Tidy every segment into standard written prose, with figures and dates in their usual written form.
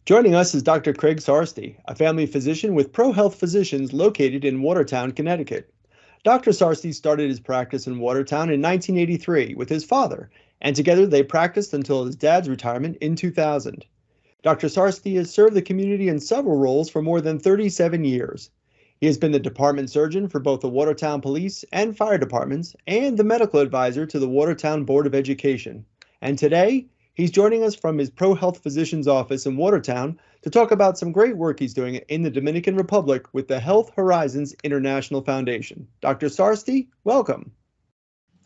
Joining us is Dr. Craig Czarsty, a family physician with ProHealth Physicians located in Watertown, Connecticut. Dr. Czarsty started his practice in Watertown in 1983 with his father, and together they practiced until his dad's retirement in 2000. Dr. Czarsty has served the community in several roles for more than 37 years. He has been the department surgeon for both the Watertown Police and Fire Departments and the medical advisor to the Watertown Board of Education. And today, he's joining us from his ProHealth Physician's office in Watertown to talk about some great work he's doing in the Dominican Republic with the Health Horizons International Foundation. Dr. Czarsty, welcome.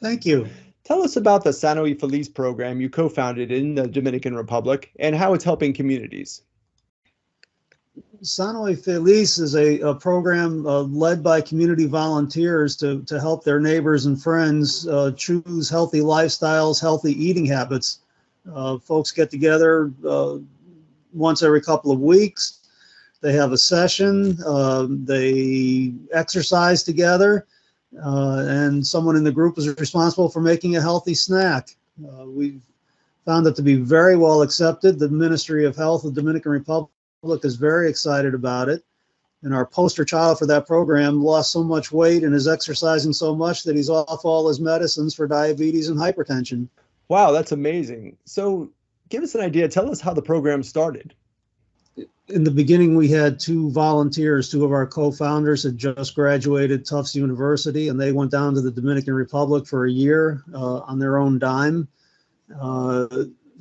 Thank you. Tell us about the Sani Feliz program you co-founded in the Dominican Republic and how it's helping communities. Sani Feliz is a program led by community volunteers to help their neighbors and friends choose healthy lifestyles, healthy eating habits. Folks get together once every couple of weeks. They have a session, they exercise together, and someone in the group is responsible for making a healthy snack. We've found it to be very well accepted. The Ministry of Health of the Dominican Republic is very excited about it. And our poster child for that program lost so much weight and is exercising so much that he's off all his medicines for diabetes and hypertension. Wow, that's amazing. So give us an idea. Tell us how the program started. In the beginning, we had two volunteers. Two of our co-founders had just graduated Tufts University, and they went down to the Dominican Republic for a year on their own dime.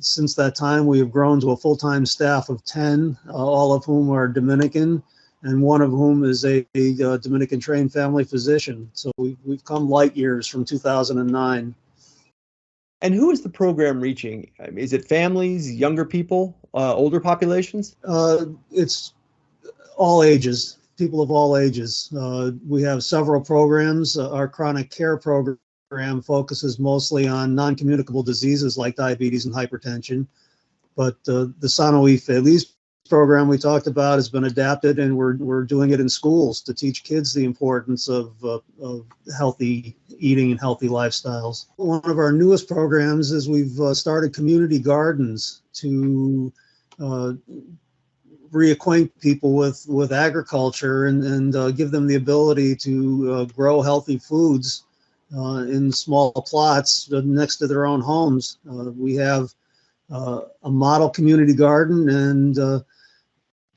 Since that time, we have grown to a full-time staff of 10, all of whom are Dominican, and one of whom is a Dominican-trained family physician. So we've come light years from 2009. And who is the program reaching? Is it families, younger people, older populations? It's all ages, people of all ages. We have several programs. Our chronic care program focuses mostly on non-communicable diseases like diabetes and hypertension. But the Sani Feliz program we talked about has been adapted, and we're doing it in schools to teach kids the importance of healthy eating and healthy lifestyles. One of our newest programs is we've started community gardens to reacquaint people with agriculture and give them the ability to grow healthy foods in small plots next to their own homes. We have a model community garden, and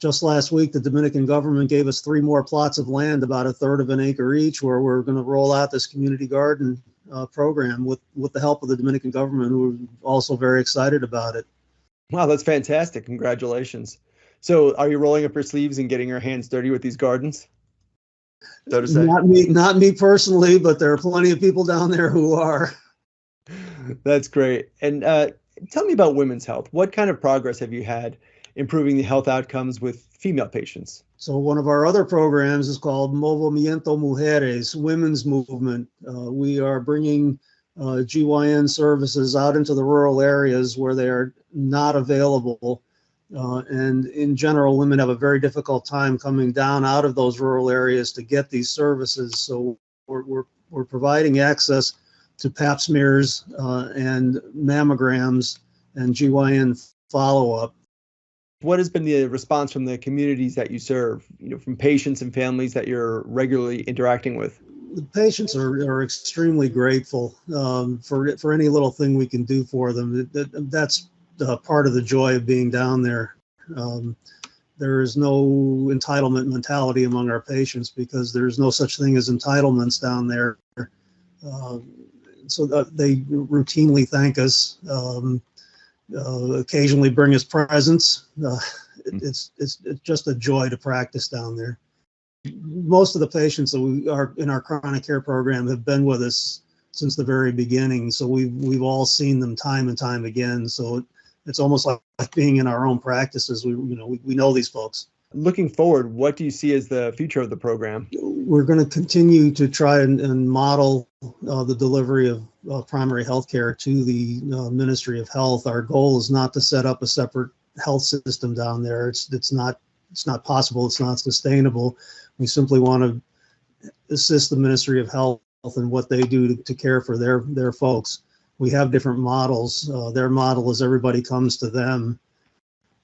just last week, the Dominican government gave us 3 more plots of land, about 1/3 of an acre each, where we're going to roll out this community garden program with the help of the Dominican government, who are also very excited about it. Wow, that's fantastic. Congratulations. So are you rolling up your sleeves and getting your hands dirty with these gardens? So to say. Not me personally, but there are plenty of people down there who are. That's great. And tell me about women's health. What kind of progress have you had improving the health outcomes with female patients? So one of our other programs is called Movimiento Mujeres, Women's Movement. We are bringing GYN services out into the rural areas where they are not available. And in general, women have a very difficult time coming down out of those rural areas to get these services. So we're providing access to pap smears and mammograms and GYN follow-up. What has been the response from the communities that you serve, from patients and families that you're regularly interacting with? The patients are extremely grateful for any little thing we can do for them. That's part of the joy of being down there. There is no entitlement mentality among our patients because there's no such thing as entitlements down there. So they routinely thank us. Occasionally bring us presents. It's just a joy to practice down there. Most of the patients that we are in our chronic care program have been with us since the very beginning, so we've all seen them time and time again. So it's almost like being in our own practices. We know these folks. Looking forward, what do you see as the future of the program? We're going to continue to try and model the delivery of primary health care to the Ministry of Health. Our goal is not to set up a separate health system down there. It's not possible. It's not sustainable. We simply want to assist the Ministry of Health in what they do to care for their folks. We have different models. Their model is everybody comes to them,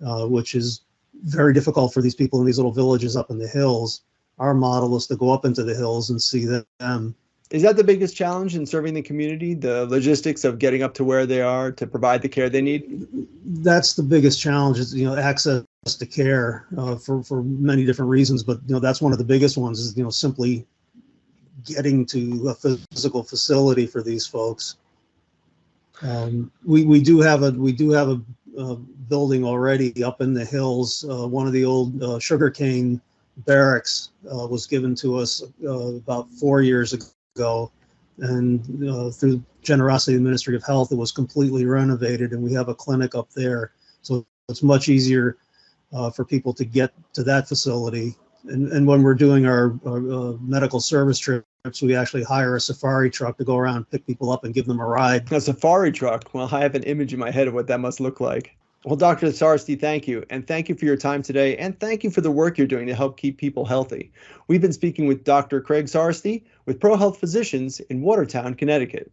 which is very difficult for these people in these little villages up in the hills. Our model is to go up into the hills and see them. Is that the biggest challenge in serving the community, the logistics of getting up to where they are to provide the care they need? That's the biggest challenge, is access to care, for many different reasons, but that's one of the biggest ones, is simply getting to a physical facility for these folks. We do have a building already up in the hills. One of the old sugarcane barracks was given to us about 4 years ago, and through generosity of the Ministry of Health, it was completely renovated, and we have a clinic up there. So it's much easier for people to get to that facility. And when we're doing our medical service trips, we actually hire a safari truck to go around, pick people up, and give them a ride. A safari truck? Well, I have an image in my head of what that must look like. Well, Dr. Czarsty, thank you. And thank you for your time today. And thank you for the work you're doing to help keep people healthy. We've been speaking with Dr. Craig Czarsty with ProHealth Physicians in Watertown, Connecticut.